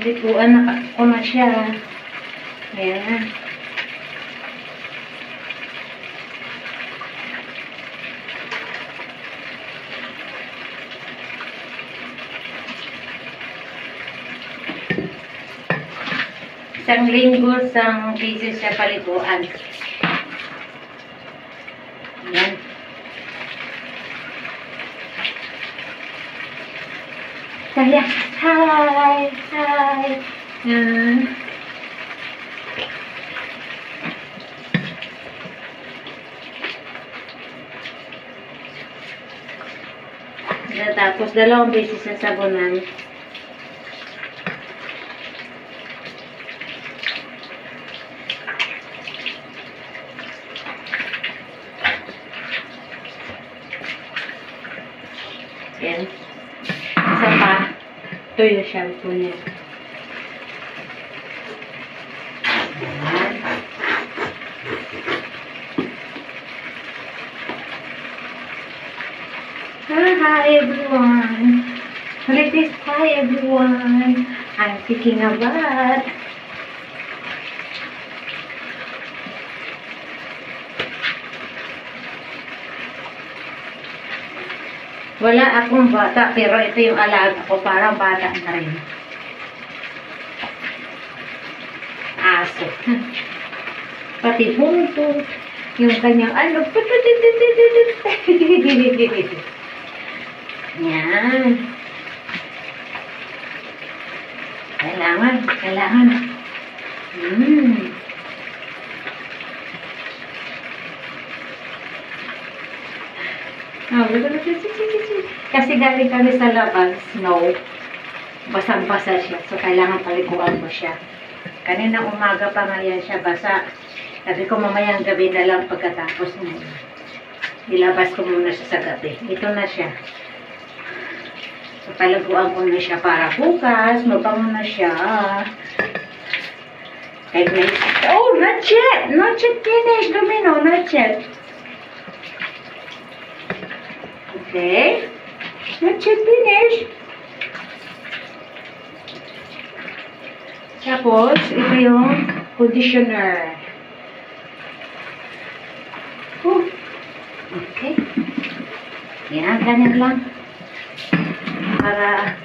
Likuan ko na siya. Ayan. Isang linggo, isang pieces siya paliguan. Ayan. Kaya, hi! Hi! Ayan. Tapos, dalawang beses sa sabunan. Yan. Isa pa. Ito yung shampoo niya. Hi everyone. Latest hi everyone. I'm taking a bath. Wala akong bata, pero ito yung alaga ko, parang bata na rin. Aso. Pati punto. Yung kanyang ano. Yan. Kailangan. Kasi galing kami sa labas, snow. Basang-basa siya. So, kailangan paliguan ko siya. Kanina umaga pa nga yan siya basa. Sabi ko mamayang gabi na lang pagkatapos mo. Ilabas ko muna siya sa gabi. Ito na siya. So, paliguan ko na siya para bukas. Mabango na siya. Oh, not yet! Not yet finished, Domino. Not yet. Okay. Not yet finished. Tapos, ito yung conditioner. Okay. Yan, ganyan lang. Para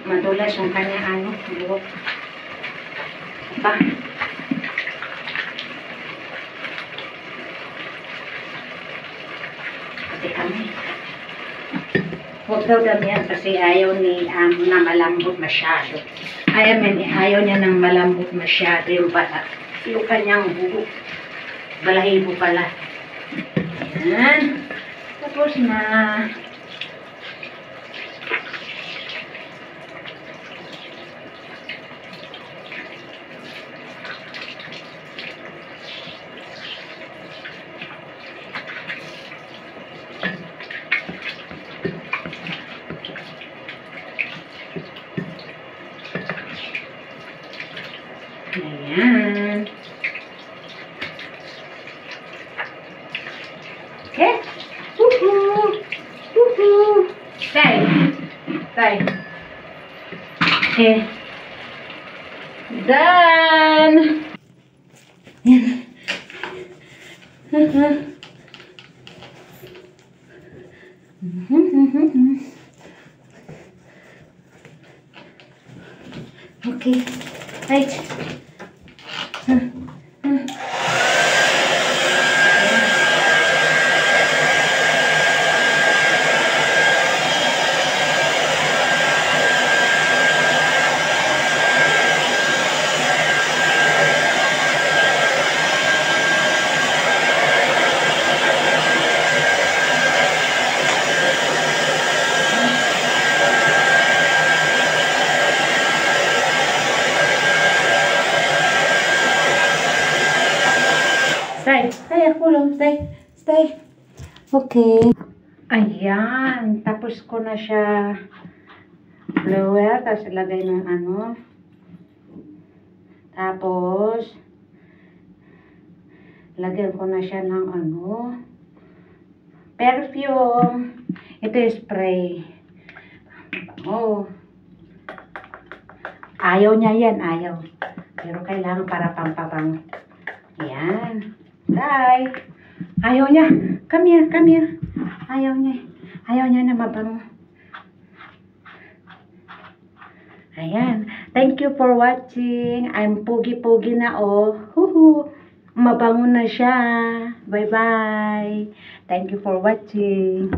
madulas yung kanyang buhok. Diba? Pati kami. Huwag daw damihan kasi ayaw ni na malambot masyado. Ayaw niya ng malambot masyado yung kanyang buhok. Balahibo pala. Yan. Tapos na. Ayan. Okay. Woohoo! Woohoo! Stay. Okay. Done. Okay. Right. Stay, ako stay. Okay. Ayan, tapos ko na siya blower, tapos ilagay ng tapos lagyan ko na siya ng perfume. Ito yung spray. Oh. Ayaw niya yan, ayaw. Pero kailangan para pampabango. Yan. Bye. Ayaw niya. Come here, come here. Ayaw niya. Ayaw niya na mabango. Ayan. Thank you for watching. I'm pogi-pogi na oh. Huhu. Mabango na siya. Bye-bye. Thank you for watching.